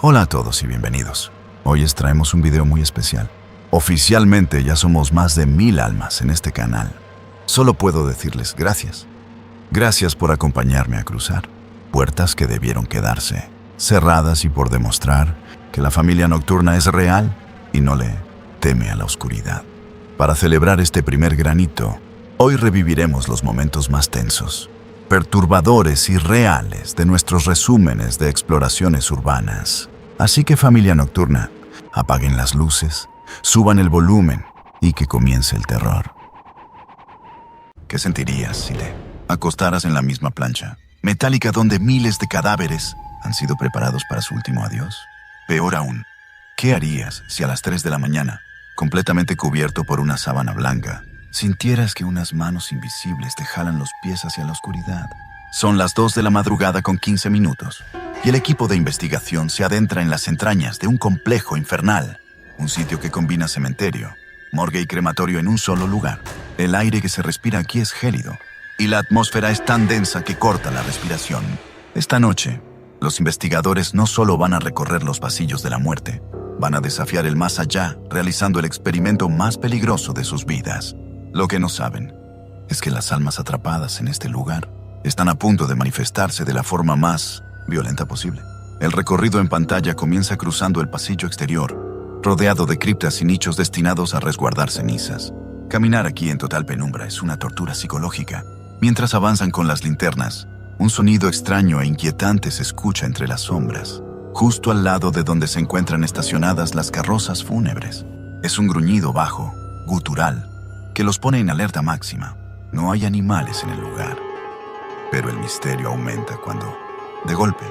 Hola a todos y bienvenidos. Hoy les traemos un video muy especial. Oficialmente ya somos más de 1000 almas en este canal. Solo puedo decirles gracias. Gracias por acompañarme a cruzar puertas que debieron quedarse cerradas y por demostrar que la familia nocturna es real y no le teme a la oscuridad. Para celebrar este primer granito, hoy reviviremos los momentos más tensos, perturbadores y reales de nuestros resúmenes de exploraciones urbanas. Así que, familia nocturna, apaguen las luces, suban el volumen y que comience el terror. ¿Qué sentirías si te acostaras en la misma plancha metálica donde miles de cadáveres han sido preparados para su último adiós? Peor aún, ¿qué harías si a las 3 de la mañana, completamente cubierto por una sábana blanca, sintieras que unas manos invisibles te jalan los pies hacia la oscuridad? Son las 2 de la madrugada con 15 minutos y el equipo de investigación se adentra en las entrañas de un complejo infernal, un sitio que combina cementerio, morgue y crematorio en un solo lugar. El aire que se respira aquí es gélido y la atmósfera es tan densa que corta la respiración. Esta noche, los investigadores no solo van a recorrer los pasillos de la muerte, van a desafiar el más allá, realizando el experimento más peligroso de sus vidas. Lo que no saben es que las almas atrapadas en este lugar están a punto de manifestarse de la forma más violenta posible. El recorrido en pantalla comienza cruzando el pasillo exterior, rodeado de criptas y nichos destinados a resguardar cenizas. Caminar aquí en total penumbra es una tortura psicológica. Mientras avanzan con las linternas, un sonido extraño e inquietante se escucha entre las sombras, justo al lado de donde se encuentran estacionadas las carrozas fúnebres. Es un gruñido bajo, gutural, que los pone en alerta máxima. No hay animales en el lugar, pero el misterio aumenta cuando, de golpe,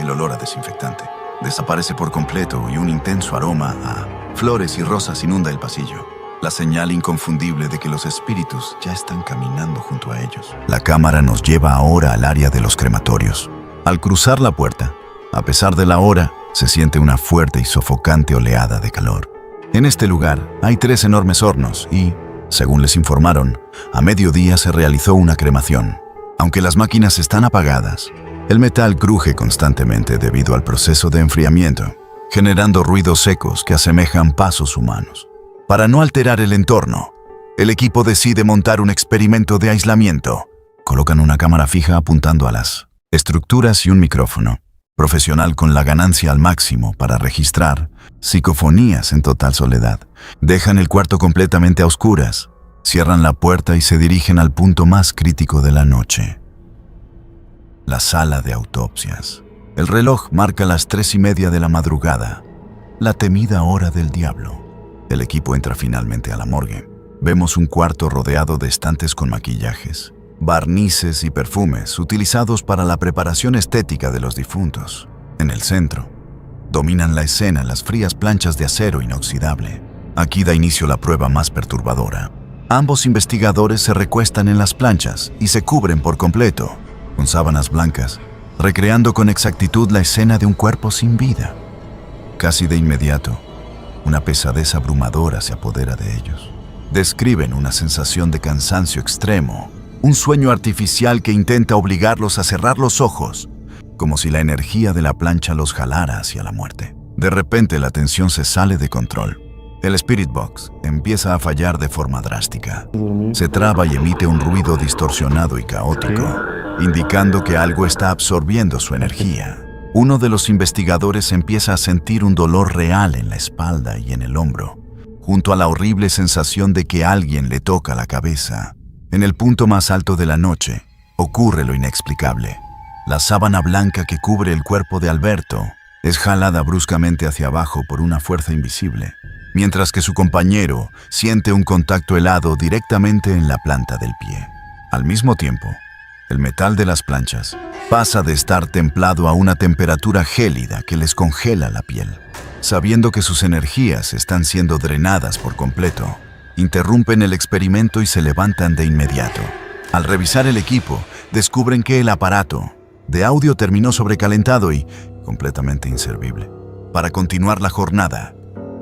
el olor a desinfectante desaparece por completo y un intenso aroma a flores y rosas inunda el pasillo. La señal inconfundible de que los espíritus ya están caminando junto a ellos. La cámara nos lleva ahora al área de los crematorios. Al cruzar la puerta, a pesar de la hora, se siente una fuerte y sofocante oleada de calor. En este lugar hay 3 enormes hornos y, según les informaron, a mediodía se realizó una cremación. Aunque las máquinas están apagadas, el metal cruje constantemente debido al proceso de enfriamiento, generando ruidos secos que asemejan pasos humanos. Para no alterar el entorno, el equipo decide montar un experimento de aislamiento. Colocan una cámara fija apuntando a las estructuras y un micrófono profesional con la ganancia al máximo para registrar psicofonías en total soledad. Dejan el cuarto completamente a oscuras, cierran la puerta y se dirigen al punto más crítico de la noche: la sala de autopsias. El reloj marca las 3:30 de la madrugada, la temida hora del diablo. El equipo entra finalmente a la morgue. Vemos un cuarto rodeado de estantes con maquillajes, barnices y perfumes utilizados para la preparación estética de los difuntos. En el centro, dominan la escena las frías planchas de acero inoxidable. Aquí da inicio la prueba más perturbadora. Ambos investigadores se recuestan en las planchas y se cubren por completo con sábanas blancas, recreando con exactitud la escena de un cuerpo sin vida. Casi de inmediato, una pesadez abrumadora se apodera de ellos. Describen una sensación de cansancio extremo, un sueño artificial que intenta obligarlos a cerrar los ojos, como si la energía de la plancha los jalara hacia la muerte. De repente la tensión se sale de control. El Spirit Box empieza a fallar de forma drástica. Se traba y emite un ruido distorsionado y caótico, indicando que algo está absorbiendo su energía. Uno de los investigadores empieza a sentir un dolor real en la espalda y en el hombro, junto a la horrible sensación de que alguien le toca la cabeza. En el punto más alto de la noche, ocurre lo inexplicable. La sábana blanca que cubre el cuerpo de Alberto es jalada bruscamente hacia abajo por una fuerza invisible, mientras que su compañero siente un contacto helado directamente en la planta del pie. Al mismo tiempo, el metal de las planchas pasa de estar templado a una temperatura gélida que les congela la piel. Sabiendo que sus energías están siendo drenadas por completo, interrumpen el experimento y se levantan de inmediato. Al revisar el equipo, descubren que el aparato de audio terminó sobrecalentado y completamente inservible. Para continuar la jornada,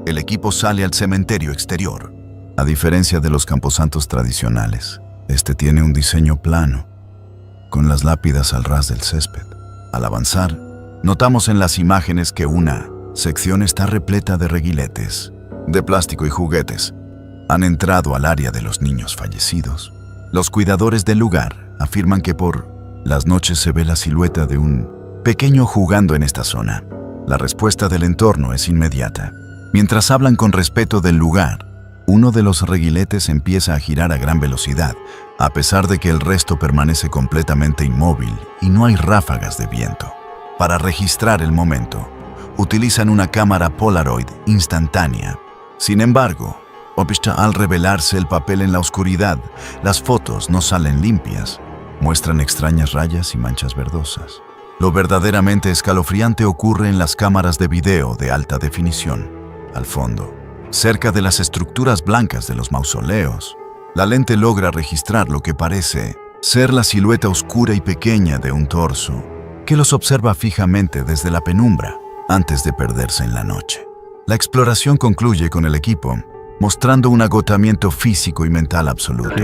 el equipo sale al cementerio exterior. A diferencia de los camposantos tradicionales, este tiene un diseño plano, con las lápidas al ras del césped. Al avanzar, Notamos en las imágenes que una sección está repleta de reguiletes, de plástico y juguetes. Han entrado al área de los niños fallecidos. Los cuidadores del lugar afirman que por las noches se ve la silueta de un pequeño jugando en esta zona. La respuesta del entorno es inmediata. Mientras hablan con respeto del lugar, uno de los reguiletes empieza a girar a gran velocidad, a pesar de que el resto permanece completamente inmóvil y no hay ráfagas de viento. Para registrar el momento, utilizan una cámara Polaroid instantánea. Sin embargo, al revelarse el papel en la oscuridad, las fotos no salen limpias, muestran extrañas rayas y manchas verdosas. Lo verdaderamente escalofriante ocurre en las cámaras de video de alta definición. Al fondo, cerca de las estructuras blancas de los mausoleos, la lente logra registrar lo que parece ser la silueta oscura y pequeña de un torso que los observa fijamente desde la penumbra antes de perderse en la noche. La exploración concluye con el equipo mostrando un agotamiento físico y mental absoluto.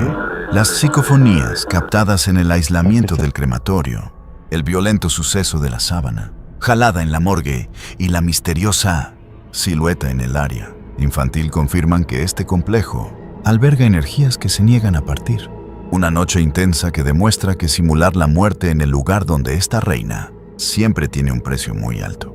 Las psicofonías captadas en el aislamiento del crematorio, el violento suceso de la sábana, jalada en la morgue y la misteriosa silueta en el área infantil confirman que este complejo alberga energías que se niegan a partir. Una noche intensa que demuestra que simular la muerte en el lugar donde esta reina siempre tiene un precio muy alto.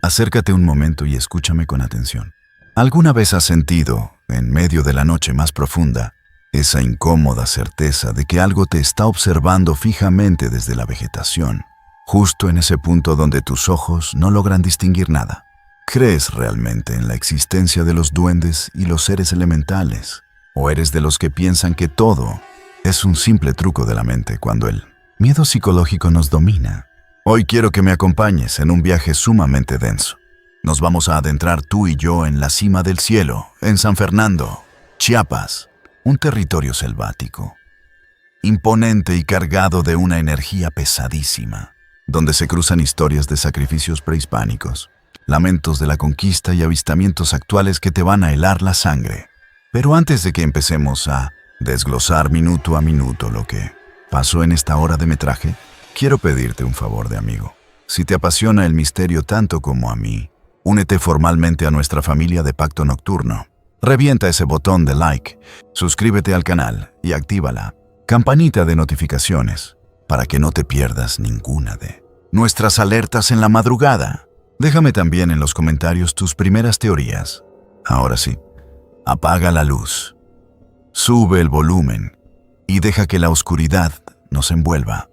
Acércate un momento y escúchame con atención. ¿Alguna vez has sentido, en medio de la noche más profunda, esa incómoda certeza de que algo te está observando fijamente desde la vegetación, justo en ese punto donde tus ojos no logran distinguir nada? ¿Crees realmente en la existencia de los duendes y los seres elementales? ¿O eres de los que piensan que todo es un simple truco de la mente cuando el miedo psicológico nos domina? Hoy quiero que me acompañes en un viaje sumamente denso. Nos vamos a adentrar tú y yo en la cima del cielo, en San Fernando, Chiapas, un territorio selvático, imponente y cargado de una energía pesadísima, donde se cruzan historias de sacrificios prehispánicos, lamentos de la conquista y avistamientos actuales que te van a helar la sangre. Pero antes de que empecemos a desglosar minuto a minuto lo que pasó en esta hora de metraje, quiero pedirte un favor de amigo. Si te apasiona el misterio tanto como a mí, únete formalmente a nuestra familia de Pacto Nocturno. Revienta ese botón de like, suscríbete al canal y activa la campanita de notificaciones para que no te pierdas ninguna de nuestras alertas en la madrugada. Déjame también en los comentarios tus primeras teorías. Ahora sí, apaga la luz, sube el volumen y deja que la oscuridad nos envuelva.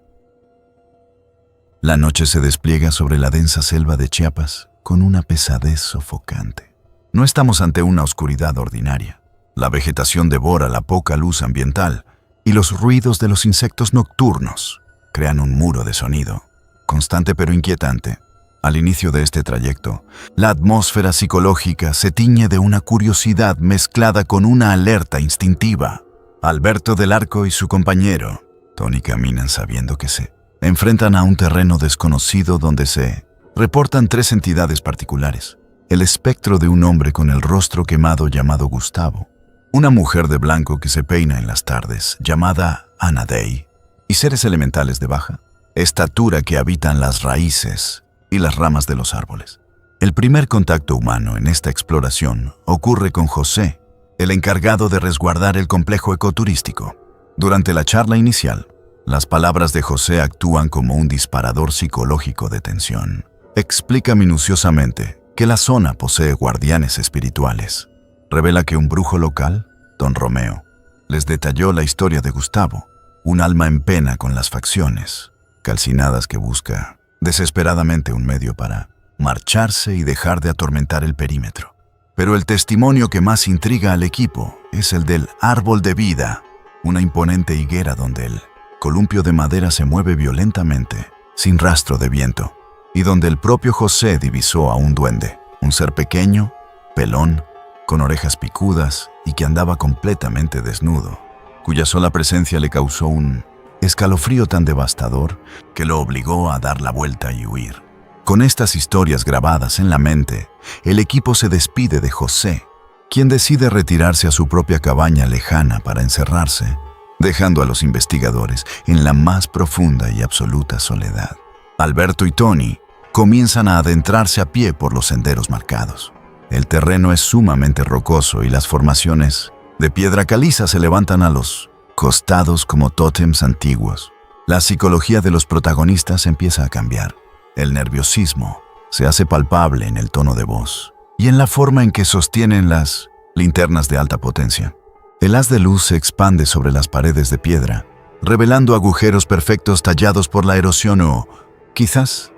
La noche se despliega sobre la densa selva de Chiapas con una pesadez sofocante. No estamos ante una oscuridad ordinaria. La vegetación devora la poca luz ambiental y los ruidos de los insectos nocturnos crean un muro de sonido, constante pero inquietante. Al inicio de este trayecto, la atmósfera psicológica se tiñe de una curiosidad mezclada con una alerta instintiva. Alberto del Arco y su compañero, Tony, caminan sabiendo que se enfrentan a un terreno desconocido donde se reportan tres entidades particulares. El espectro de un hombre con el rostro quemado llamado Gustavo, una mujer de blanco que se peina en las tardes llamada Anna Day, y seres elementales de baja estatura que habitan las raíces y las ramas de los árboles. El primer contacto humano en esta exploración ocurre con José, el encargado de resguardar el complejo ecoturístico. Durante la charla inicial, las palabras de José actúan como un disparador psicológico de tensión. Explica minuciosamente que la zona posee guardianes espirituales. Revela que un brujo local, Don Romeo, les detalló la historia de Gustavo, un alma en pena con las facciones calcinadas que busca desesperadamente un medio para marcharse y dejar de atormentar el perímetro. Pero el testimonio que más intriga al equipo es el del Árbol de Vida, una imponente higuera donde el columpio de madera se mueve violentamente, sin rastro de viento, y donde el propio José divisó a un duende, un ser pequeño, pelón, con orejas picudas y que andaba completamente desnudo, cuya sola presencia le causó un escalofrío tan devastador que lo obligó a dar la vuelta y huir. Con estas historias grabadas en la mente, el equipo se despide de José, quien decide retirarse a su propia cabaña lejana para encerrarse dejando a los investigadores en la más profunda y absoluta soledad. Alberto y Tony comienzan a adentrarse a pie por los senderos marcados. El terreno es sumamente rocoso y las formaciones de piedra caliza se levantan a los costados como tótems antiguos. La psicología de los protagonistas empieza a cambiar. El nerviosismo se hace palpable en el tono de voz y en la forma en que sostienen las linternas de alta potencia. El haz de luz se expande sobre las paredes de piedra, revelando agujeros perfectos tallados por la erosión o, quizás,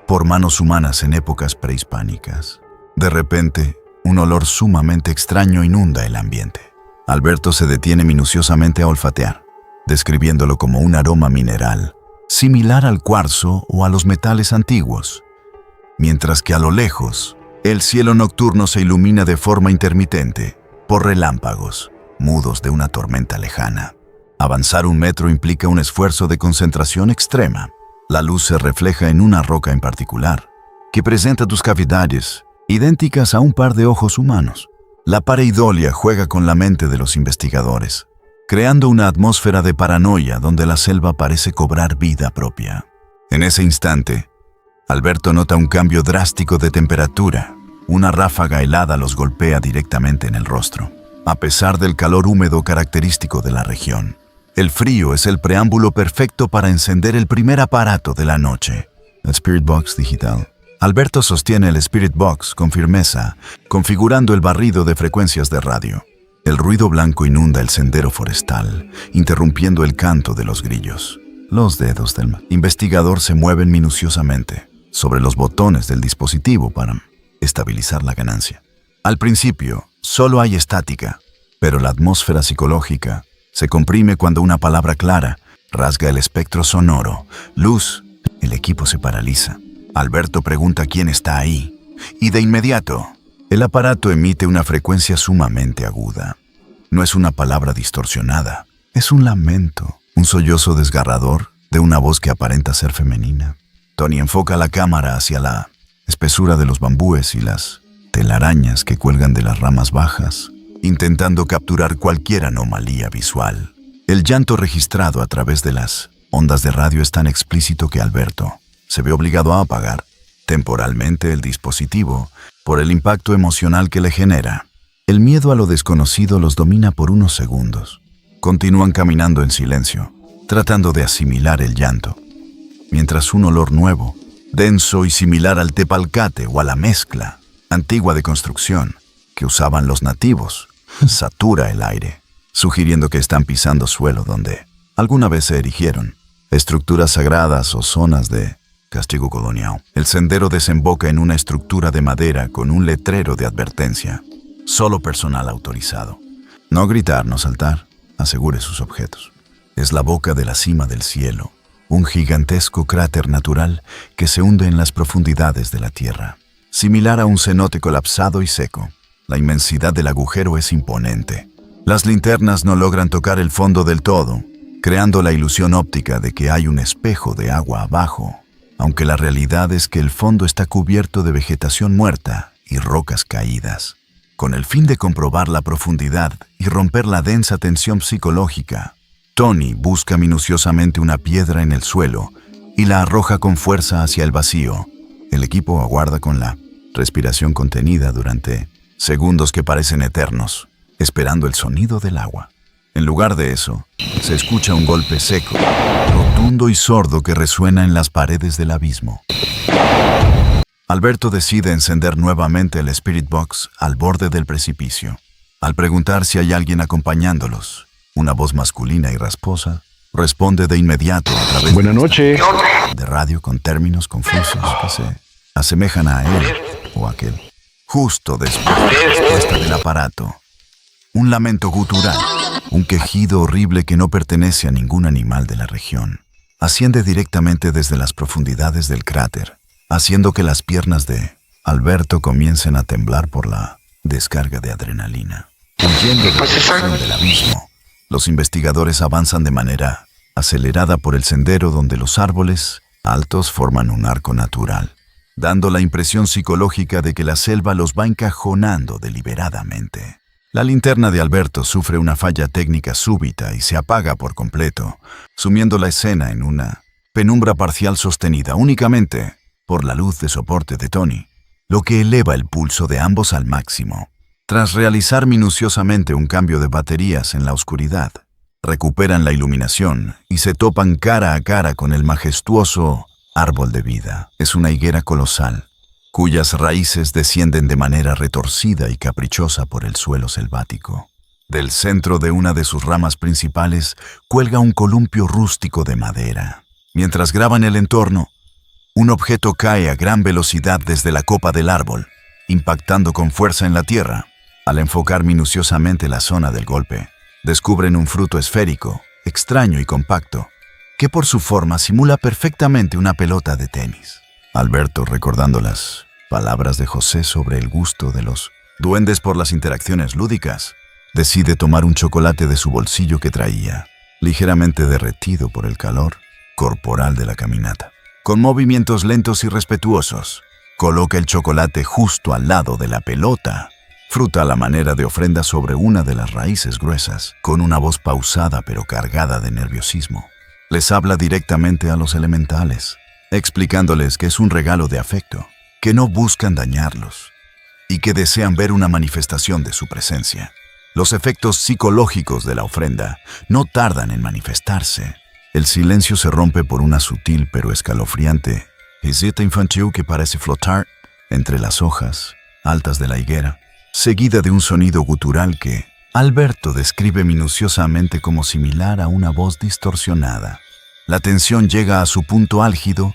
por manos humanas en épocas prehispánicas. De repente, un olor sumamente extraño inunda el ambiente. Alberto se detiene minuciosamente a olfatear, describiéndolo como un aroma mineral, similar al cuarzo o a los metales antiguos, mientras que a lo lejos, el cielo nocturno se ilumina de forma intermitente por relámpagos, mudos de una tormenta lejana. Avanzar 1 metro implica un esfuerzo de concentración extrema. La luz se refleja en una roca en particular, que presenta tus cavidades, idénticas a un par de ojos humanos. La pareidolia juega con la mente de los investigadores, creando una atmósfera de paranoia donde la selva parece cobrar vida propia. En ese instante, Alberto nota un cambio drástico de temperatura. Una ráfaga helada los golpea directamente en el rostro. A pesar del calor húmedo característico de la región, el frío es el preámbulo perfecto para encender el primer aparato de la noche, el Spirit Box digital. Alberto sostiene el Spirit Box con firmeza, configurando el barrido de frecuencias de radio. El ruido blanco inunda el sendero forestal, interrumpiendo el canto de los grillos. Los dedos del investigador se mueven minuciosamente sobre los botones del dispositivo para estabilizar la ganancia. Al principio, solo hay estática, pero la atmósfera psicológica se comprime cuando una palabra clara rasga el espectro sonoro. Luz, el equipo se paraliza. Alberto pregunta quién está ahí, y de inmediato, el aparato emite una frecuencia sumamente aguda. No es una palabra distorsionada, es un lamento, un sollozo desgarrador de una voz que aparenta ser femenina. Tony enfoca la cámara hacia la espesura de los bambúes y las telarañas que cuelgan de las ramas bajas, intentando capturar cualquier anomalía visual. El llanto registrado a través de las ondas de radio es tan explícito que Alberto se ve obligado a apagar temporalmente el dispositivo por el impacto emocional que le genera. El miedo a lo desconocido los domina por unos segundos. Continúan caminando en silencio, tratando de asimilar el llanto, mientras un olor nuevo, denso y similar al tepalcate o a la mezcla antigua de construcción que usaban los nativos, satura el aire, sugiriendo que están pisando suelo donde alguna vez se erigieron estructuras sagradas o zonas de castigo colonial. El sendero desemboca en una estructura de madera con un letrero de advertencia. Solo personal autorizado. No gritar, no saltar. Asegure sus objetos. Es la boca de la cima del cielo, un gigantesco cráter natural que se hunde en las profundidades de la tierra. Similar a un cenote colapsado y seco, la inmensidad del agujero es imponente. Las linternas no logran tocar el fondo del todo, creando la ilusión óptica de que hay un espejo de agua abajo, aunque la realidad es que el fondo está cubierto de vegetación muerta y rocas caídas. Con el fin de comprobar la profundidad y romper la densa tensión psicológica, Tony busca minuciosamente una piedra en el suelo y la arroja con fuerza hacia el vacío. El equipo aguarda con la respiración contenida durante segundos que parecen eternos, esperando el sonido del agua. En lugar de eso, se escucha un golpe seco, rotundo y sordo que resuena en las paredes del abismo. Alberto decide encender nuevamente el Spirit Box al borde del precipicio. Al preguntar si hay alguien acompañándolos, una voz masculina y rasposa responde de inmediato a través de radio con términos confusos que se asemejan a él o aquel. Justo después de la respuesta del aparato, un lamento gutural, un quejido horrible que no pertenece a ningún animal de la región, asciende directamente desde las profundidades del cráter, haciendo que las piernas de Alberto comiencen a temblar por la descarga de adrenalina. Huyendo de la presión del abismo, los investigadores avanzan de manera acelerada por el sendero donde los árboles altos forman un arco natural, dando la impresión psicológica de que la selva los va encajonando deliberadamente. La linterna de Alberto sufre una falla técnica súbita y se apaga por completo, sumiendo la escena en una penumbra parcial sostenida únicamente por la luz de soporte de Tony, lo que eleva el pulso de ambos al máximo. Tras realizar minuciosamente un cambio de baterías en la oscuridad, recuperan la iluminación y se topan cara a cara con el majestuoso árbol de vida. Es una higuera colosal, cuyas raíces descienden de manera retorcida y caprichosa por el suelo selvático. Del centro de una de sus ramas principales cuelga un columpio rústico de madera. Mientras graban el entorno, un objeto cae a gran velocidad desde la copa del árbol, impactando con fuerza en la tierra. Al enfocar minuciosamente la zona del golpe, descubren un fruto esférico, extraño y compacto, que por su forma simula perfectamente una pelota de tenis. Alberto, recordando las palabras de José sobre el gusto de los duendes por las interacciones lúdicas, decide tomar un chocolate de su bolsillo que traía, ligeramente derretido por el calor corporal de la caminata. Con movimientos lentos y respetuosos, coloca el chocolate justo al lado de la pelota, fruta a la manera de ofrenda sobre una de las raíces gruesas, con una voz pausada pero cargada de nerviosismo. Les habla directamente a los elementales, explicándoles que es un regalo de afecto, que no buscan dañarlos y que desean ver una manifestación de su presencia. Los efectos psicológicos de la ofrenda no tardan en manifestarse. El silencio se rompe por una sutil pero escalofriante risita infantil que parece flotar entre las hojas altas de la higuera, seguida de un sonido gutural que Alberto describe minuciosamente como similar a una voz distorsionada. La tensión llega a su punto álgido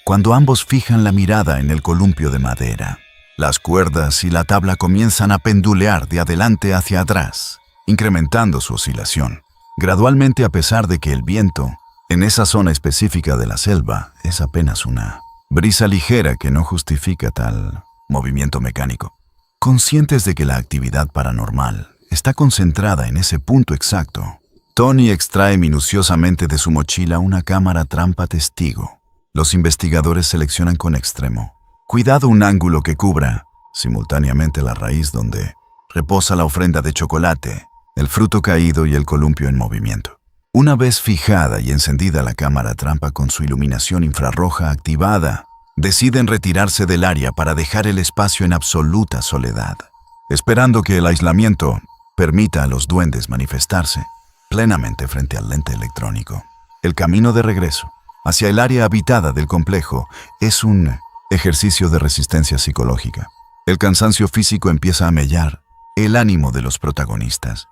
cuando ambos fijan la mirada en el columpio de madera. Las cuerdas y la tabla comienzan a pendulear de adelante hacia atrás, incrementando su oscilación, gradualmente a pesar de que el viento, en esa zona específica de la selva, es apenas una brisa ligera que no justifica tal movimiento mecánico. Conscientes de que la actividad paranormal está concentrada en ese punto exacto, Tony extrae minuciosamente de su mochila una cámara trampa testigo. Los investigadores seleccionan con extremo cuidado un ángulo que cubra simultáneamente la raíz donde reposa la ofrenda de chocolate, el fruto caído y el columpio en movimiento. Una vez fijada y encendida la cámara trampa con su iluminación infrarroja activada, deciden retirarse del área para dejar el espacio en absoluta soledad, esperando que el aislamiento permita a los duendes manifestarse plenamente frente al lente electrónico. El camino de regreso hacia el área habitada del complejo es un ejercicio de resistencia psicológica. El cansancio físico empieza a mellar el ánimo de los protagonistas.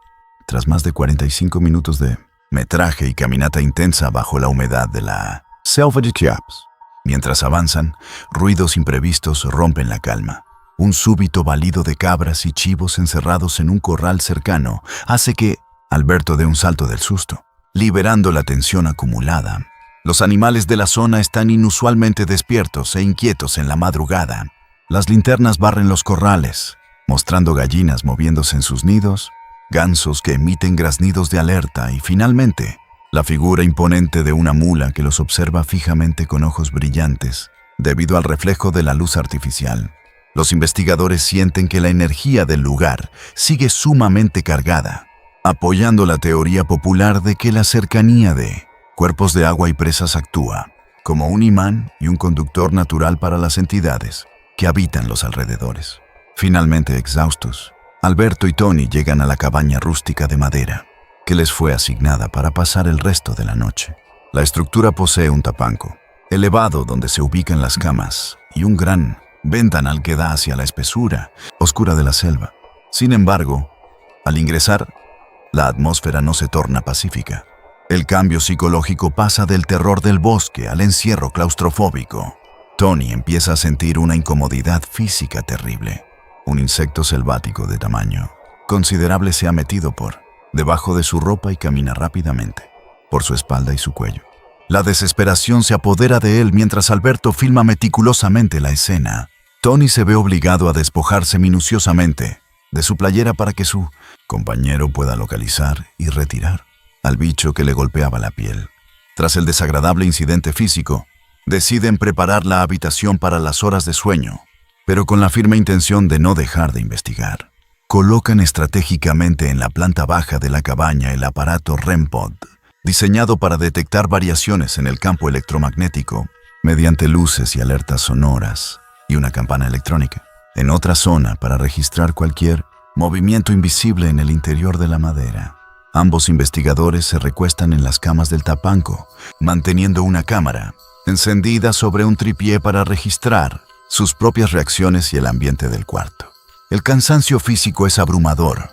Tras más de 45 minutos de metraje y caminata intensa bajo la humedad de la selva de Chiapas, mientras avanzan, ruidos imprevistos rompen la calma. Un súbito balido de cabras y chivos encerrados en un corral cercano hace que Alberto dé un salto del susto, liberando la tensión acumulada. Los animales de la zona están inusualmente despiertos e inquietos en la madrugada. Las linternas barren los corrales, mostrando gallinas moviéndose en sus nidos, gansos que emiten graznidos de alerta y, finalmente, la figura imponente de una mula que los observa fijamente con ojos brillantes debido al reflejo de la luz artificial. Los investigadores sienten que la energía del lugar sigue sumamente cargada, apoyando la teoría popular de que la cercanía de cuerpos de agua y presas actúa como un imán y un conductor natural para las entidades que habitan los alrededores. Finalmente exhaustos, Alberto y Tony llegan a la cabaña rústica de madera que les fue asignada para pasar el resto de la noche. La estructura posee un tapanco elevado donde se ubican las camas y un gran ventanal que da hacia la espesura oscura de la selva. Sin embargo, al ingresar, la atmósfera no se torna pacífica. El cambio psicológico pasa del terror del bosque al encierro claustrofóbico. Tony empieza a sentir una incomodidad física terrible. Un insecto selvático de tamaño considerable se ha metido por debajo de su ropa y camina rápidamente por su espalda y su cuello. La desesperación se apodera de él mientras Alberto filma meticulosamente la escena. Tony se ve obligado a despojarse minuciosamente de su playera para que su compañero pueda localizar y retirar al bicho que le golpeaba la piel. Tras el desagradable incidente físico, deciden preparar la habitación para las horas de sueño, pero con la firme intención de no dejar de investigar. colocan estratégicamente en la planta baja de la cabaña el aparato REM-Pod, diseñado para detectar variaciones en el campo electromagnético mediante luces y alertas sonoras y una campana electrónica. En otra zona para registrar cualquier movimiento invisible en el interior de la madera. Ambos investigadores se recuestan en las camas del tapanco, manteniendo una cámara encendida sobre un tripié para registrar sus propias reacciones y el ambiente del cuarto. El cansancio físico es abrumador,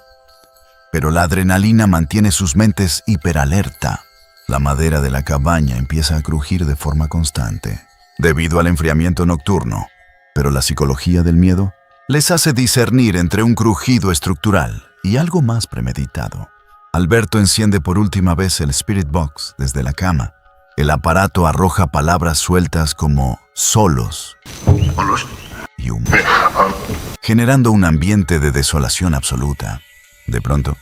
pero la adrenalina mantiene sus mentes hiperalerta. La madera de la cabaña empieza a crujir de forma constante, debido al enfriamiento nocturno, pero la psicología del miedo les hace discernir entre un crujido estructural y algo más premeditado. Alberto enciende por última vez el Spirit Box desde la cama. El aparato arroja palabras sueltas como solos y humo, generando un ambiente de desolación absoluta. De pronto,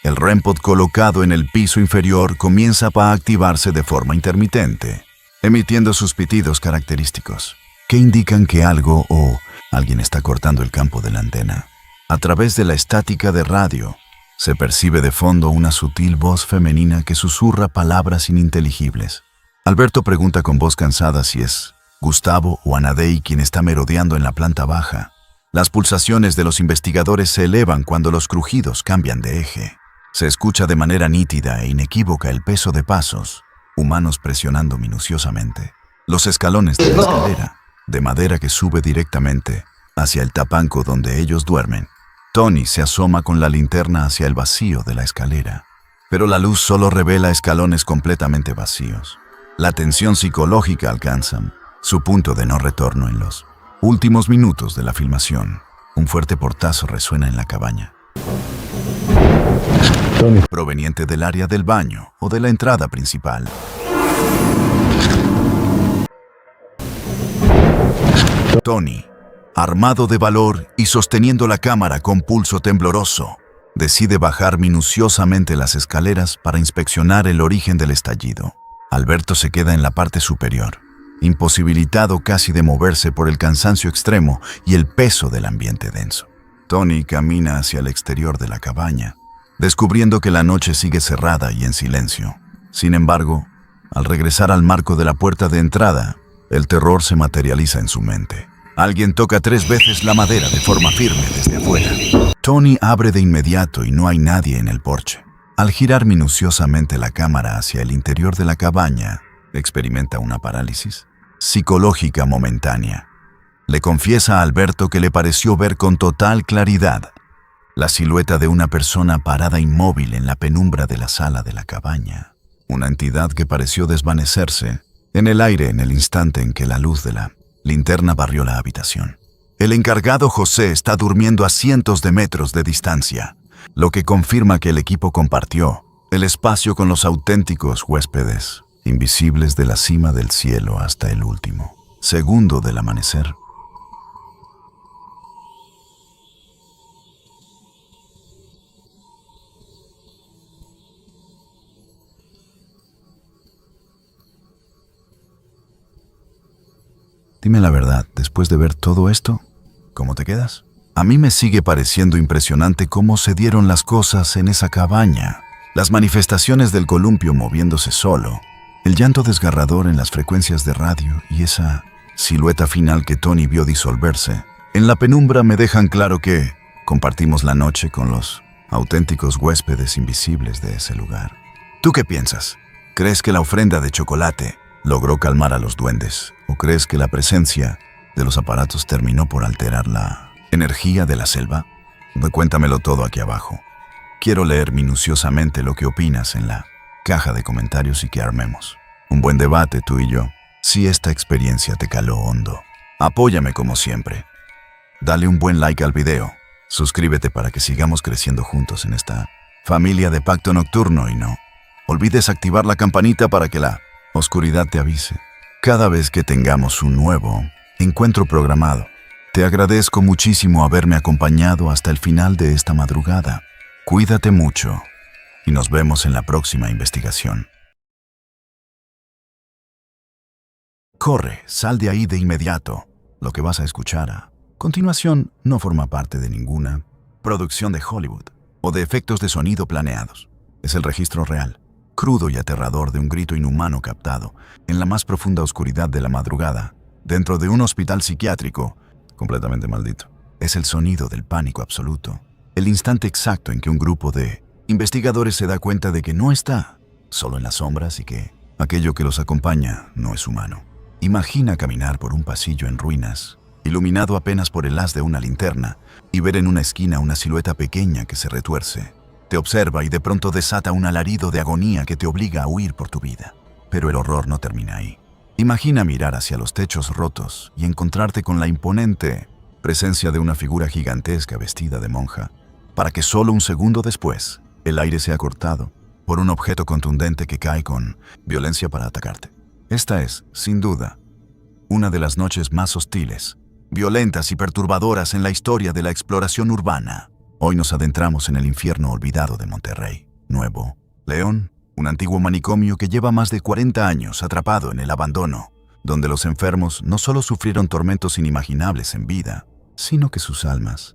el REM-Pod colocado en el piso inferior comienza a activarse de forma intermitente, emitiendo sus pitidos característicos, que indican que algo o alguien está cortando el campo de la antena. A través de la estática de radio, se percibe de fondo una sutil voz femenina que susurra palabras ininteligibles. Alberto pregunta con voz cansada si es Gustavo o Anadei quien está merodeando en la planta baja. Las pulsaciones de los investigadores se elevan cuando los crujidos cambian de eje. Se escucha de manera nítida e inequívoca el peso de pasos, humanos presionando minuciosamente los escalones de la escalera, de madera que sube directamente hacia el tapanco donde ellos duermen. Tony se asoma con la linterna hacia el vacío de la escalera, pero la luz solo revela escalones completamente vacíos. La tensión psicológica alcanza su punto de no retorno en los últimos minutos de la filmación. Un fuerte portazo resuena en la cabaña, proveniente del área del baño o de la entrada principal. Tony, armado de valor y sosteniendo la cámara con pulso tembloroso, decide bajar minuciosamente las escaleras para inspeccionar el origen del estallido. Alberto se queda en la parte superior, imposibilitado casi de moverse por el cansancio extremo y el peso del ambiente denso. Tony camina hacia el exterior de la cabaña, descubriendo que la noche sigue cerrada y en silencio. Sin embargo, al regresar al marco de la puerta de entrada, el terror se materializa en su mente. Alguien toca 3 veces la madera de forma firme desde afuera. Tony abre de inmediato y no hay nadie en el porche. Al girar minuciosamente la cámara hacia el interior de la cabaña, experimenta una parálisis psicológica momentánea. Le confiesa a Alberto que le pareció ver con total claridad la silueta de una persona parada inmóvil en la penumbra de la sala de la cabaña. Una entidad que pareció desvanecerse en el aire en el instante en que la luz de la linterna barrió la habitación. El encargado José está durmiendo a cientos de metros de distancia, lo que confirma que el equipo compartió el espacio con los auténticos huéspedes, invisibles de la cima del cielo hasta el último segundo del amanecer. Dime la verdad, después de ver todo esto, ¿cómo te quedas? A mí me sigue pareciendo impresionante cómo se dieron las cosas en esa cabaña. Las manifestaciones del columpio moviéndose solo, el llanto desgarrador en las frecuencias de radio y esa silueta final que Tony vio disolverse en la penumbra me dejan claro que compartimos la noche con los auténticos huéspedes invisibles de ese lugar. ¿Tú qué piensas? ¿Crees que la ofrenda de chocolate logró calmar a los duendes? ¿O crees que la presencia de los aparatos terminó por alterar la energía de la selva? Cuéntamelo todo aquí abajo. Quiero leer minuciosamente lo que opinas en la caja de comentarios y que armemos un buen debate tú y yo. Si esta experiencia te caló hondo, apóyame como siempre. Dale un buen like al video. Suscríbete para que sigamos creciendo juntos en esta familia de Pacto Nocturno y no olvides activar la campanita para que la oscuridad te avise cada vez que tengamos un nuevo encuentro programado. Te agradezco muchísimo haberme acompañado hasta el final de esta madrugada. Cuídate mucho y nos vemos en la próxima investigación. Corre, sal de ahí de inmediato. Lo que vas a escuchar a continuación no forma parte de ninguna producción de Hollywood o de efectos de sonido planeados. Es el registro real, crudo y aterrador de un grito inhumano captado en la más profunda oscuridad de la madrugada, dentro de un hospital psiquiátrico completamente maldito. Es el sonido del pánico absoluto, el instante exacto en que un grupo de investigadores se da cuenta de que no está solo en las sombras y que aquello que los acompaña no es humano. Imagina caminar por un pasillo en ruinas, iluminado apenas por el haz de una linterna, y ver en una esquina una silueta pequeña que se retuerce. Te observa y de pronto desata un alarido de agonía que te obliga a huir por tu vida. Pero el horror no termina ahí. Imagina mirar hacia los techos rotos y encontrarte con la imponente presencia de una figura gigantesca vestida de monja, para que solo un segundo después el aire sea cortado por un objeto contundente que cae con violencia para atacarte. Esta es, sin duda, una de las noches más hostiles, violentas y perturbadoras en la historia de la exploración urbana. Hoy nos adentramos en el infierno olvidado de Monterrey, Nuevo León, un antiguo manicomio que lleva más de 40 años atrapado en el abandono, donde los enfermos no solo sufrieron tormentos inimaginables en vida, sino que sus almas,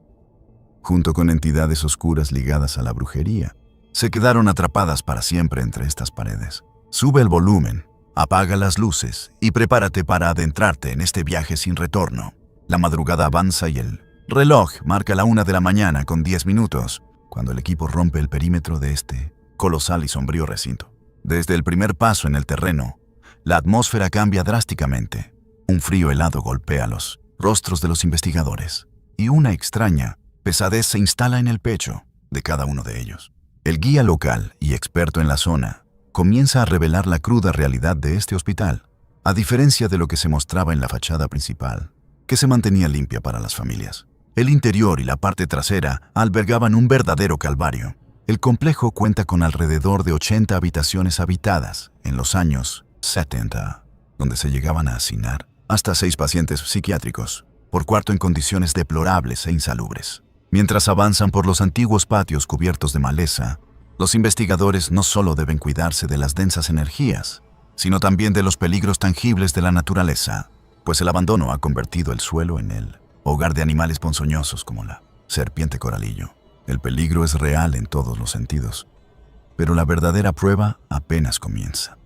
junto con entidades oscuras ligadas a la brujería, se quedaron atrapadas para siempre entre estas paredes. Sube el volumen, apaga las luces y prepárate para adentrarte en este viaje sin retorno. La madrugada avanza y el reloj marca la 1 de la mañana con 10 minutos, cuando el equipo rompe el perímetro de este colosal y sombrío recinto. Desde el primer paso en el terreno, la atmósfera cambia drásticamente. Un frío helado golpea los rostros de los investigadores, y una extraña pesadez se instala en el pecho de cada uno de ellos. El guía local y experto en la zona comienza a revelar la cruda realidad de este hospital, a diferencia de lo que se mostraba en la fachada principal, que se mantenía limpia para las familias. El interior y la parte trasera albergaban un verdadero calvario. El complejo cuenta con alrededor de 80 habitaciones habitadas en los años 70, donde se llegaban a hacinar hasta 6 pacientes psiquiátricos por cuarto en condiciones deplorables e insalubres. Mientras avanzan por los antiguos patios cubiertos de maleza, los investigadores no solo deben cuidarse de las densas energías, sino también de los peligros tangibles de la naturaleza, pues el abandono ha convertido el suelo en el hogar de animales ponzoñosos como la serpiente coralillo. El peligro es real en todos los sentidos, pero la verdadera prueba apenas comienza.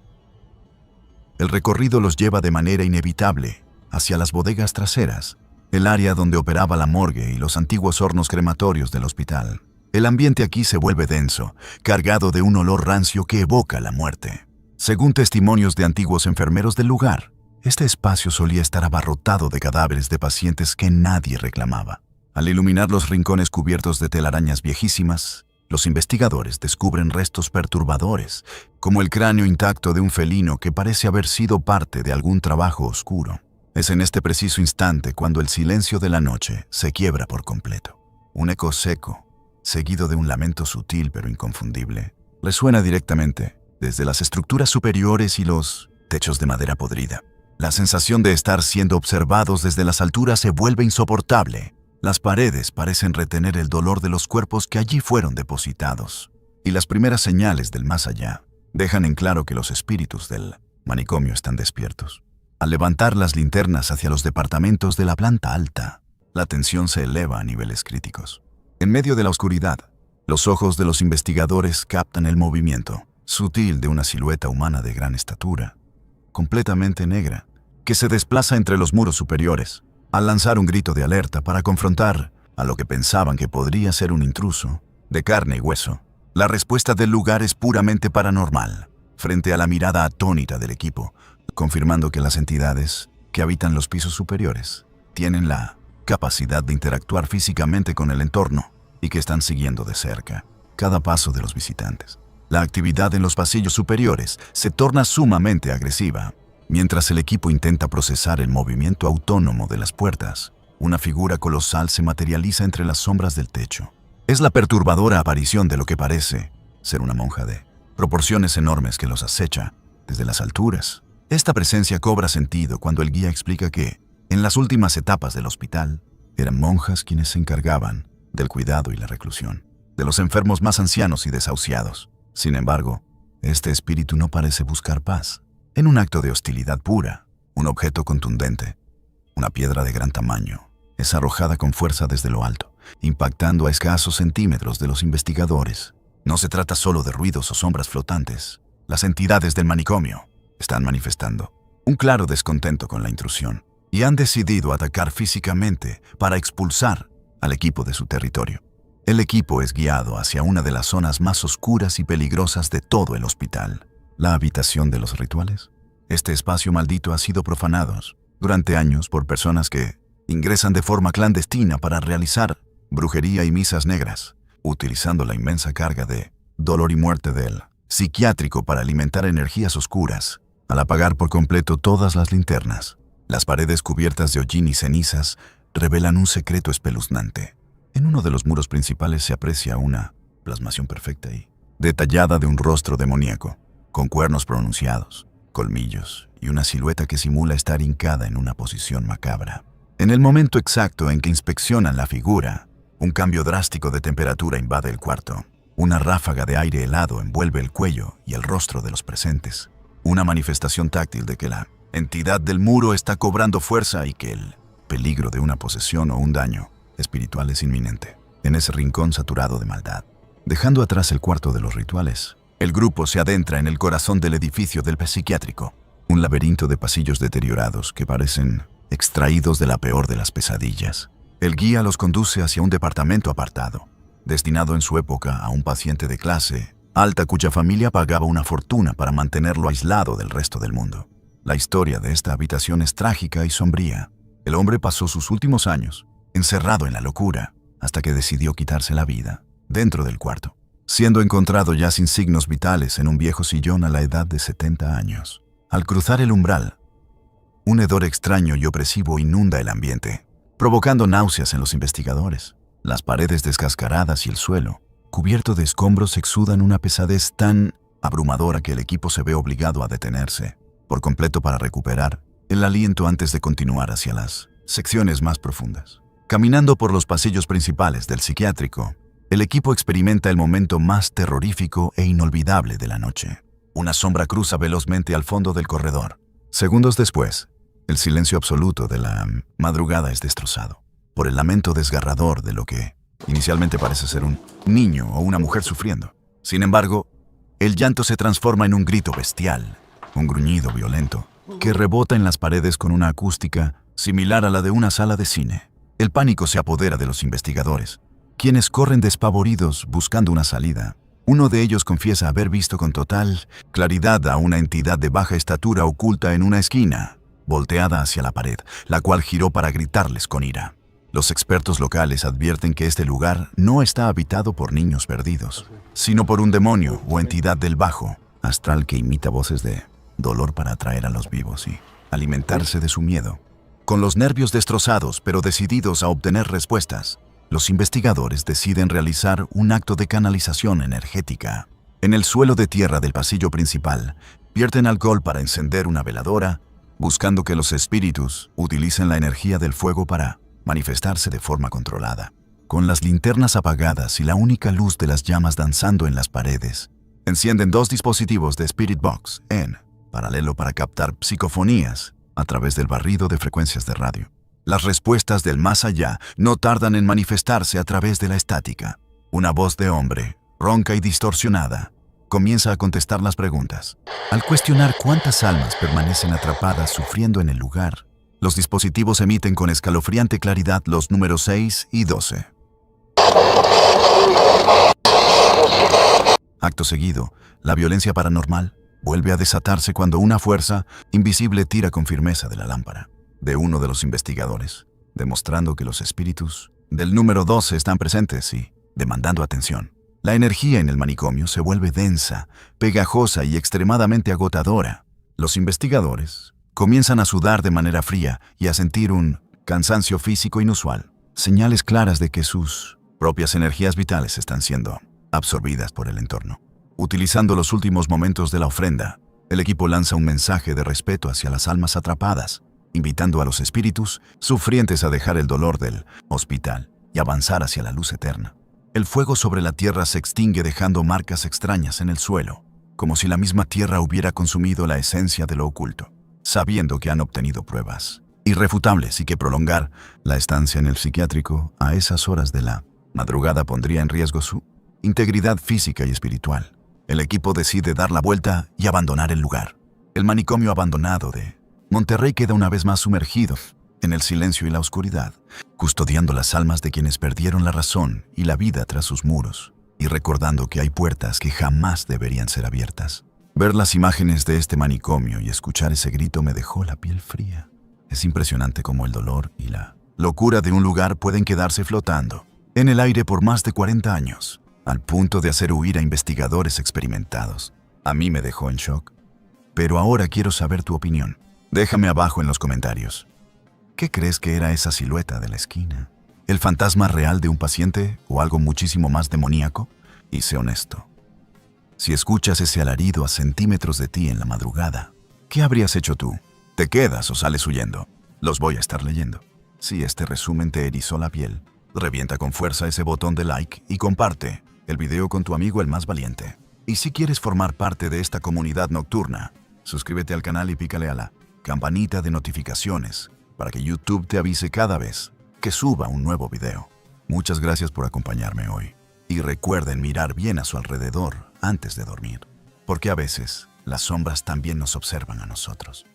El recorrido los lleva de manera inevitable hacia las bodegas traseras, el área donde operaba la morgue y los antiguos hornos crematorios del hospital. El ambiente aquí se vuelve denso, cargado de un olor rancio que evoca la muerte. Según testimonios de antiguos enfermeros del lugar, este espacio solía estar abarrotado de cadáveres de pacientes que nadie reclamaba. Al iluminar los rincones cubiertos de telarañas viejísimas, los investigadores descubren restos perturbadores, como el cráneo intacto de un felino que parece haber sido parte de algún trabajo oscuro. Es en este preciso instante cuando el silencio de la noche se quiebra por completo. Un eco seco, seguido de un lamento sutil pero inconfundible, resuena directamente desde las estructuras superiores y los techos de madera podrida. La sensación de estar siendo observados desde las alturas se vuelve insoportable. Las paredes parecen retener el dolor de los cuerpos que allí fueron depositados, y las primeras señales del más allá dejan en claro que los espíritus del manicomio están despiertos. Al levantar las linternas hacia los departamentos de la planta alta, la tensión se eleva a niveles críticos. En medio de la oscuridad, los ojos de los investigadores captan el movimiento sutil de una silueta humana de gran estatura, completamente negra, que se desplaza entre los muros superiores. Al lanzar un grito de alerta para confrontar a lo que pensaban que podría ser un intruso de carne y hueso, la respuesta del lugar es puramente paranormal, frente a la mirada atónita del equipo, confirmando que las entidades que habitan los pisos superiores tienen la capacidad de interactuar físicamente con el entorno y que están siguiendo de cerca cada paso de los visitantes. La actividad en los pasillos superiores se torna sumamente agresiva. Mientras el equipo intenta procesar el movimiento autónomo de las puertas, una figura colosal se materializa entre las sombras del techo. Es la perturbadora aparición de lo que parece ser una monja de proporciones enormes que los acecha desde las alturas. Esta presencia cobra sentido cuando el guía explica que, en las últimas etapas del hospital, eran monjas quienes se encargaban del cuidado y la reclusión de los enfermos más ancianos y desahuciados. Sin embargo, este espíritu no parece buscar paz. En un acto de hostilidad pura, un objeto contundente, una piedra de gran tamaño, es arrojada con fuerza desde lo alto, impactando a escasos centímetros de los investigadores. No se trata solo de ruidos o sombras flotantes. Las entidades del manicomio están manifestando un claro descontento con la intrusión y han decidido atacar físicamente para expulsar al equipo de su territorio. El equipo es guiado hacia una de las zonas más oscuras y peligrosas de todo el hospital, la habitación de los rituales. Este espacio maldito ha sido profanado durante años por personas que ingresan de forma clandestina para realizar brujería y misas negras, utilizando la inmensa carga de dolor y muerte del psiquiátrico para alimentar energías oscuras. Al apagar por completo todas las linternas, las paredes cubiertas de hollín y cenizas revelan un secreto espeluznante. En uno de los muros principales se aprecia una plasmación perfecta y detallada de un rostro demoníaco, con cuernos pronunciados, colmillos y una silueta que simula estar hincada en una posición macabra. En el momento exacto en que inspeccionan la figura, un cambio drástico de temperatura invade el cuarto. Una ráfaga de aire helado envuelve el cuello y el rostro de los presentes. Una manifestación táctil de que la entidad del muro está cobrando fuerza y que el peligro de una posesión o un daño espiritual es inminente. En ese rincón saturado de maldad, dejando atrás el cuarto de los rituales, el grupo se adentra en el corazón del edificio del psiquiátrico, un laberinto de pasillos deteriorados que parecen extraídos de la peor de las pesadillas. El guía los conduce hacia un departamento apartado, destinado en su época a un paciente de clase alta cuya familia pagaba una fortuna para mantenerlo aislado del resto del mundo. La historia de esta habitación es trágica y sombría. El hombre pasó sus últimos años encerrado en la locura hasta que decidió quitarse la vida dentro del cuarto, siendo encontrado ya sin signos vitales en un viejo sillón a la edad de 70 años. Al cruzar el umbral, un hedor extraño y opresivo inunda el ambiente, provocando náuseas en los investigadores. Las paredes descascaradas y el suelo, cubierto de escombros, exudan una pesadez tan abrumadora que el equipo se ve obligado a detenerse por completo para recuperar el aliento antes de continuar hacia las secciones más profundas. Caminando por los pasillos principales del psiquiátrico, el equipo experimenta el momento más terrorífico e inolvidable de la noche. Una sombra cruza velozmente al fondo del corredor. Segundos después, el silencio absoluto de la madrugada es destrozado por el lamento desgarrador de lo que inicialmente parece ser un niño o una mujer sufriendo. Sin embargo, el llanto se transforma en un grito bestial, un gruñido violento, que rebota en las paredes con una acústica similar a la de una sala de cine. El pánico se apodera de los investigadores, quienes corren despavoridos buscando una salida. Uno de ellos confiesa haber visto con total claridad a una entidad de baja estatura oculta en una esquina, volteada hacia la pared, la cual giró para gritarles con ira. Los expertos locales advierten que este lugar no está habitado por niños perdidos, sino por un demonio o entidad del bajo astral que imita voces de dolor para atraer a los vivos y alimentarse de su miedo. Con los nervios destrozados pero decididos a obtener respuestas, los investigadores deciden realizar un acto de canalización energética. En el suelo de tierra del pasillo principal, vierten alcohol para encender una veladora, buscando que los espíritus utilicen la energía del fuego para manifestarse de forma controlada. Con las linternas apagadas y la única luz de las llamas danzando en las paredes, encienden dos dispositivos de Spirit Box en paralelo para captar psicofonías a través del barrido de frecuencias de radio. Las respuestas del más allá no tardan en manifestarse a través de la estática. Una voz de hombre, ronca y distorsionada, comienza a contestar las preguntas. Al cuestionar cuántas almas permanecen atrapadas sufriendo en el lugar, los dispositivos emiten con escalofriante claridad los números 6 y 12. Acto seguido, la violencia paranormal vuelve a desatarse cuando una fuerza invisible tira con firmeza de la lámpara de uno de los investigadores, demostrando que los espíritus del número 12 están presentes y demandando atención. La energía en el manicomio se vuelve densa, pegajosa y extremadamente agotadora. Los investigadores comienzan a sudar de manera fría y a sentir un cansancio físico inusual, señales claras de que sus propias energías vitales están siendo absorbidas por el entorno. Utilizando los últimos momentos de la ofrenda, el equipo lanza un mensaje de respeto hacia las almas atrapadas, invitando a los espíritus sufrientes a dejar el dolor del hospital y avanzar hacia la luz eterna. El fuego sobre la tierra se extingue dejando marcas extrañas en el suelo, como si la misma tierra hubiera consumido la esencia de lo oculto. Sabiendo que han obtenido pruebas irrefutables y que prolongar la estancia en el psiquiátrico a esas horas de la madrugada pondría en riesgo su integridad física y espiritual. El equipo decide dar la vuelta y abandonar el lugar. El manicomio abandonado de Monterrey queda una vez más sumergido en el silencio y la oscuridad, custodiando las almas de quienes perdieron la razón y la vida tras sus muros, y recordando que hay puertas que jamás deberían ser abiertas. Ver las imágenes de este manicomio y escuchar ese grito me dejó la piel fría. Es impresionante cómo el dolor y la locura de un lugar pueden quedarse flotando en el aire por más de 40 años, al punto de hacer huir a investigadores experimentados. A mí me dejó en shock. Pero ahora quiero saber tu opinión. Déjame abajo en los comentarios. ¿Qué crees que era esa silueta de la esquina? ¿El fantasma real de un paciente o algo muchísimo más demoníaco? Y sé honesto. Si escuchas ese alarido a centímetros de ti en la madrugada, ¿qué habrías hecho tú? ¿Te quedas o sales huyendo? Los voy a estar leyendo. Si este resumen te erizó la piel, revienta con fuerza ese botón de like y comparte el video con tu amigo el más valiente. Y si quieres formar parte de esta comunidad nocturna, suscríbete al canal y pícale a la campanita de notificaciones para que YouTube te avise cada vez que suba un nuevo video. Muchas gracias por acompañarme hoy. Y recuerden mirar bien a su alrededor antes de dormir, porque a veces las sombras también nos observan a nosotros.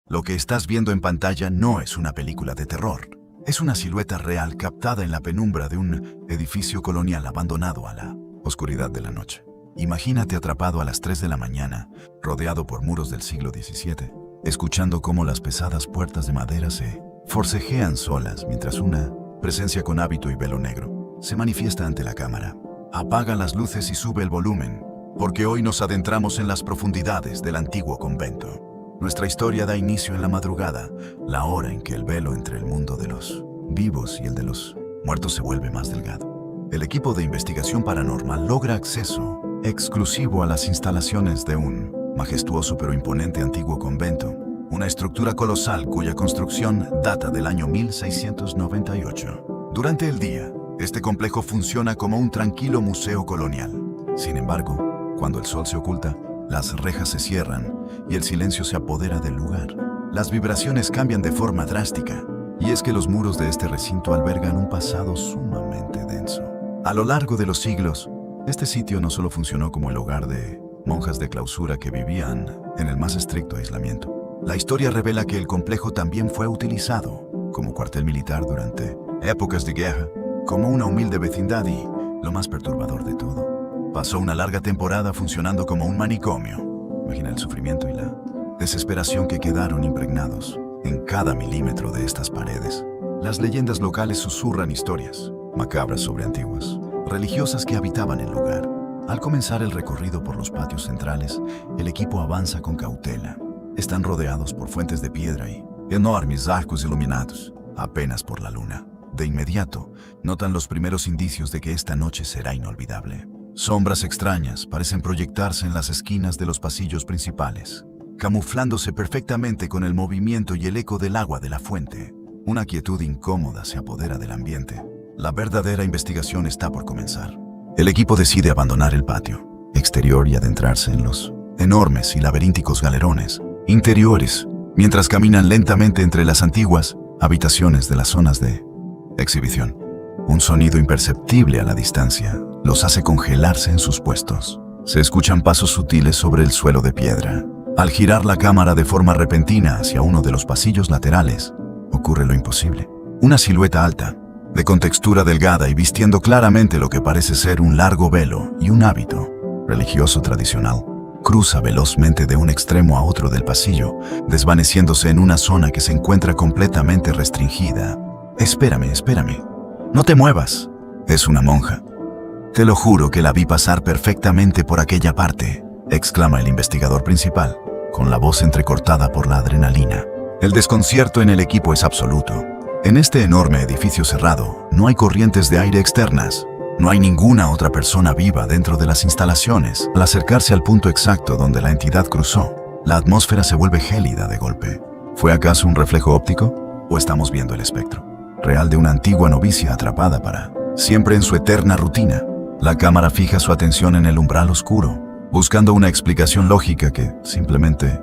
Lo que estás viendo en pantalla no es una película de terror. Es una silueta real captada en la penumbra de un edificio colonial abandonado a la oscuridad de la noche. Imagínate atrapado a las 3 de la mañana, rodeado por muros del siglo XVII, escuchando cómo las pesadas puertas de madera se forcejean solas mientras una presencia con hábito y velo negro se manifiesta ante la cámara. Apaga las luces y sube el volumen, porque hoy nos adentramos en las profundidades del antiguo convento. Nuestra historia da inicio en la madrugada, la hora en que el velo entre el mundo de los vivos y el de los muertos se vuelve más delgado. El equipo de investigación paranormal logra acceso exclusivo a las instalaciones de un majestuoso pero imponente antiguo convento, una estructura colosal cuya construcción data del año 1698. Durante el día, este complejo funciona como un tranquilo museo colonial. Sin embargo, cuando el sol se oculta, las rejas se cierran y el silencio se apodera del lugar. Las vibraciones cambian de forma drástica, y es que los muros de este recinto albergan un pasado sumamente denso. A lo largo de los siglos, este sitio no solo funcionó como el hogar de monjas de clausura que vivían en el más estricto aislamiento. La historia revela que el complejo también fue utilizado como cuartel militar durante épocas de guerra, como una humilde vecindad y, lo más perturbador de todo, pasó una larga temporada funcionando como un manicomio. Imagina el sufrimiento y la desesperación que quedaron impregnados en cada milímetro de estas paredes. Las leyendas locales susurran historias macabras sobre antiguas religiosas que habitaban el lugar. Al comenzar el recorrido por los patios centrales, el equipo avanza con cautela. Están rodeados por fuentes de piedra y enormes arcos iluminados, apenas por la luna. De inmediato, notan los primeros indicios de que esta noche será inolvidable. Sombras extrañas parecen proyectarse en las esquinas de los pasillos principales, camuflándose perfectamente con el movimiento y el eco del agua de la fuente. Una quietud incómoda se apodera del ambiente. La verdadera investigación está por comenzar. El equipo decide abandonar el patio exterior y adentrarse en los enormes y laberínticos galerones interiores, mientras caminan lentamente entre las antiguas habitaciones de las zonas de exhibición. Un sonido imperceptible a la distancia los hace congelarse en sus puestos. Se escuchan pasos sutiles sobre el suelo de piedra. Al girar la cámara de forma repentina hacia uno de los pasillos laterales, ocurre lo imposible. Una silueta alta, de contextura delgada y vistiendo claramente lo que parece ser un largo velo y un hábito religioso tradicional, cruza velozmente de un extremo a otro del pasillo, desvaneciéndose en una zona que se encuentra completamente restringida. Espérame, no te muevas. Es una monja. Te lo juro que la vi pasar perfectamente por aquella parte, exclama el investigador principal, con la voz entrecortada por la adrenalina. El desconcierto en el equipo es absoluto. En este enorme edificio cerrado, no hay corrientes de aire externas. No hay ninguna otra persona viva dentro de las instalaciones. Al acercarse al punto exacto donde la entidad cruzó, la atmósfera se vuelve gélida de golpe. ¿Fue acaso un reflejo óptico? ¿O estamos viendo el espectro real de una antigua novicia atrapada para siempre en su eterna rutina? La cámara fija su atención en el umbral oscuro, buscando una explicación lógica que simplemente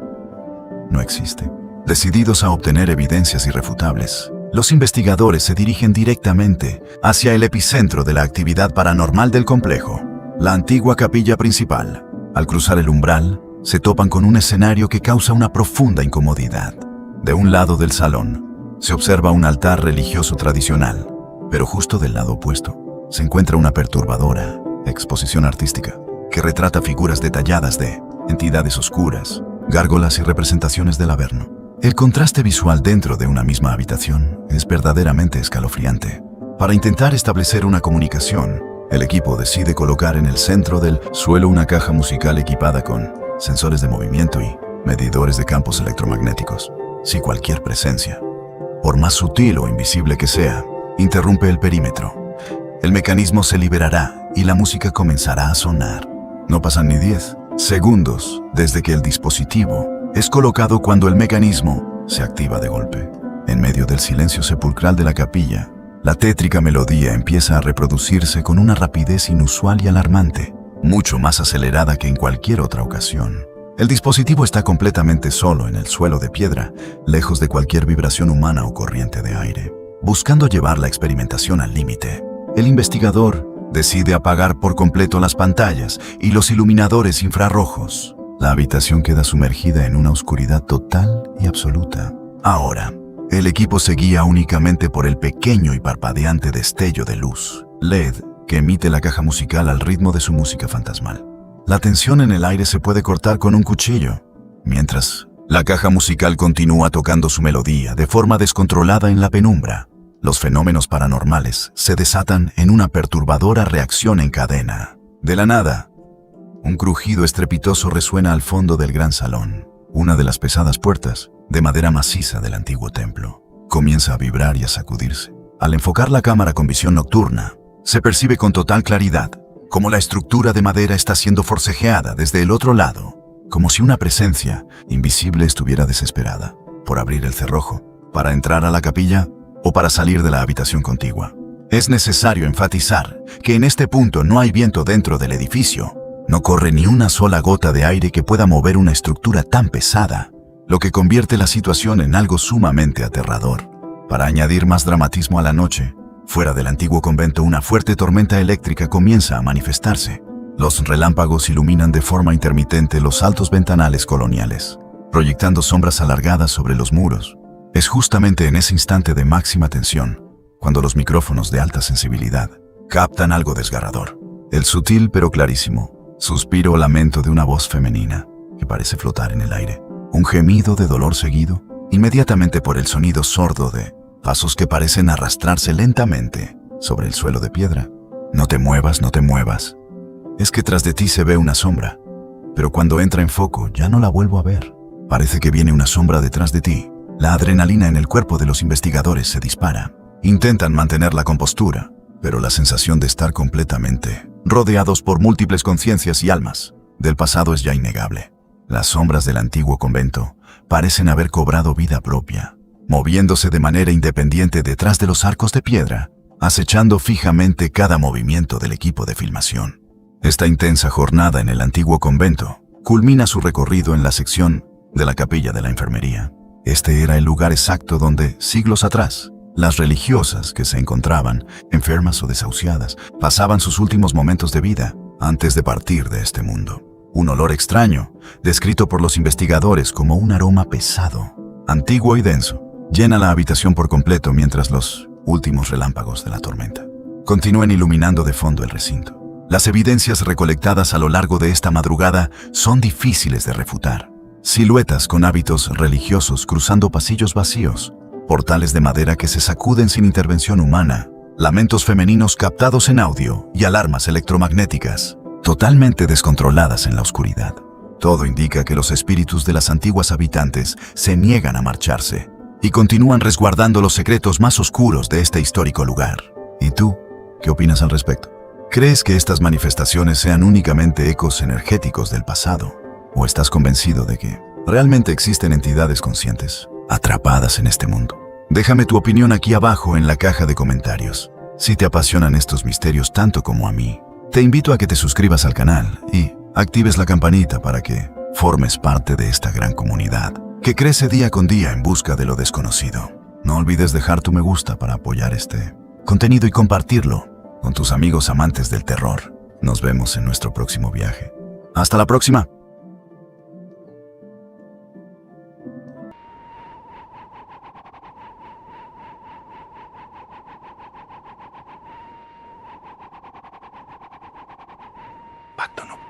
no existe. Decididos a obtener evidencias irrefutables, los investigadores se dirigen directamente hacia el epicentro de la actividad paranormal del complejo, la antigua capilla principal. Al cruzar el umbral, se topan con un escenario que causa una profunda incomodidad. De un lado del salón, se observa un altar religioso tradicional, pero justo del lado opuesto, se encuentra una perturbadora exposición artística que retrata figuras detalladas de entidades oscuras, gárgolas y representaciones del Averno. El contraste visual dentro de una misma habitación es verdaderamente escalofriante. Para intentar establecer una comunicación, el equipo decide colocar en el centro del suelo una caja musical equipada con sensores de movimiento y medidores de campos electromagnéticos. Si cualquier presencia, por más sutil o invisible que sea, interrumpe el perímetro, el mecanismo se liberará y la música comenzará a sonar. No pasan ni 10 segundos desde que el dispositivo es colocado cuando el mecanismo se activa de golpe. En medio del silencio sepulcral de la capilla, la tétrica melodía empieza a reproducirse con una rapidez inusual y alarmante, mucho más acelerada que en cualquier otra ocasión. El dispositivo está completamente solo en el suelo de piedra, lejos de cualquier vibración humana o corriente de aire. Buscando llevar la experimentación al límite, el investigador decide apagar por completo las pantallas y los iluminadores infrarrojos. La habitación queda sumergida en una oscuridad total y absoluta. Ahora, el equipo se guía únicamente por el pequeño y parpadeante destello de luz LED que emite la caja musical al ritmo de su música fantasmal. La tensión en el aire se puede cortar con un cuchillo, mientras la caja musical continúa tocando su melodía de forma descontrolada en la penumbra. Los fenómenos paranormales se desatan en una perturbadora reacción en cadena. De la nada, un crujido estrepitoso resuena al fondo del gran salón. Una de las pesadas puertas, de madera maciza del antiguo templo, comienza a vibrar y a sacudirse. Al enfocar la cámara con visión nocturna, se percibe con total claridad cómo la estructura de madera está siendo forcejeada desde el otro lado, como si una presencia invisible estuviera desesperada por abrir el cerrojo, para entrar a la capilla o para salir de la habitación contigua. Es necesario enfatizar que en este punto no hay viento dentro del edificio. No corre ni una sola gota de aire que pueda mover una estructura tan pesada, lo que convierte la situación en algo sumamente aterrador. Para añadir más dramatismo a la noche, fuera del antiguo convento una fuerte tormenta eléctrica comienza a manifestarse. Los relámpagos iluminan de forma intermitente los altos ventanales coloniales, proyectando sombras alargadas sobre los muros. Es justamente en ese instante de máxima tensión, cuando los micrófonos de alta sensibilidad captan algo desgarrador. El sutil pero clarísimo suspiro o lamento de una voz femenina que parece flotar en el aire. Un gemido de dolor seguido inmediatamente por el sonido sordo de pasos que parecen arrastrarse lentamente sobre el suelo de piedra. No te muevas, no te muevas. Es que tras de ti se ve una sombra, pero cuando entra en foco ya no la vuelvo a ver. Parece que viene una sombra detrás de ti. La adrenalina en el cuerpo de los investigadores se dispara. Intentan mantener la compostura, pero la sensación de estar completamente rodeados por múltiples conciencias y almas del pasado es ya innegable. Las sombras del antiguo convento parecen haber cobrado vida propia, moviéndose de manera independiente detrás de los arcos de piedra, acechando fijamente cada movimiento del equipo de filmación. Esta intensa jornada en el antiguo convento culmina su recorrido en la sección de la capilla de la enfermería. Este era el lugar exacto donde, siglos atrás, las religiosas que se encontraban enfermas o desahuciadas pasaban sus últimos momentos de vida antes de partir de este mundo. Un olor extraño, descrito por los investigadores como un aroma pesado, antiguo y denso, llena la habitación por completo mientras los últimos relámpagos de la tormenta continúan iluminando de fondo el recinto. Las evidencias recolectadas a lo largo de esta madrugada son difíciles de refutar. Siluetas con hábitos religiosos cruzando pasillos vacíos, portales de madera que se sacuden sin intervención humana, lamentos femeninos captados en audio y alarmas electromagnéticas, totalmente descontroladas en la oscuridad. Todo indica que los espíritus de las antiguas habitantes se niegan a marcharse y continúan resguardando los secretos más oscuros de este histórico lugar. ¿Y tú? ¿Qué opinas al respecto? ¿Crees que estas manifestaciones sean únicamente ecos energéticos del pasado? ¿O estás convencido de que realmente existen entidades conscientes atrapadas en este mundo? Déjame tu opinión aquí abajo en la caja de comentarios. Si te apasionan estos misterios tanto como a mí, te invito a que te suscribas al canal y actives la campanita para que formes parte de esta gran comunidad. que crece día con día en busca de lo desconocido. No olvides dejar tu me gusta para apoyar este contenido y compartirlo con tus amigos amantes del terror. Nos vemos en nuestro próximo viaje. ¡Hasta la próxima! Pacto no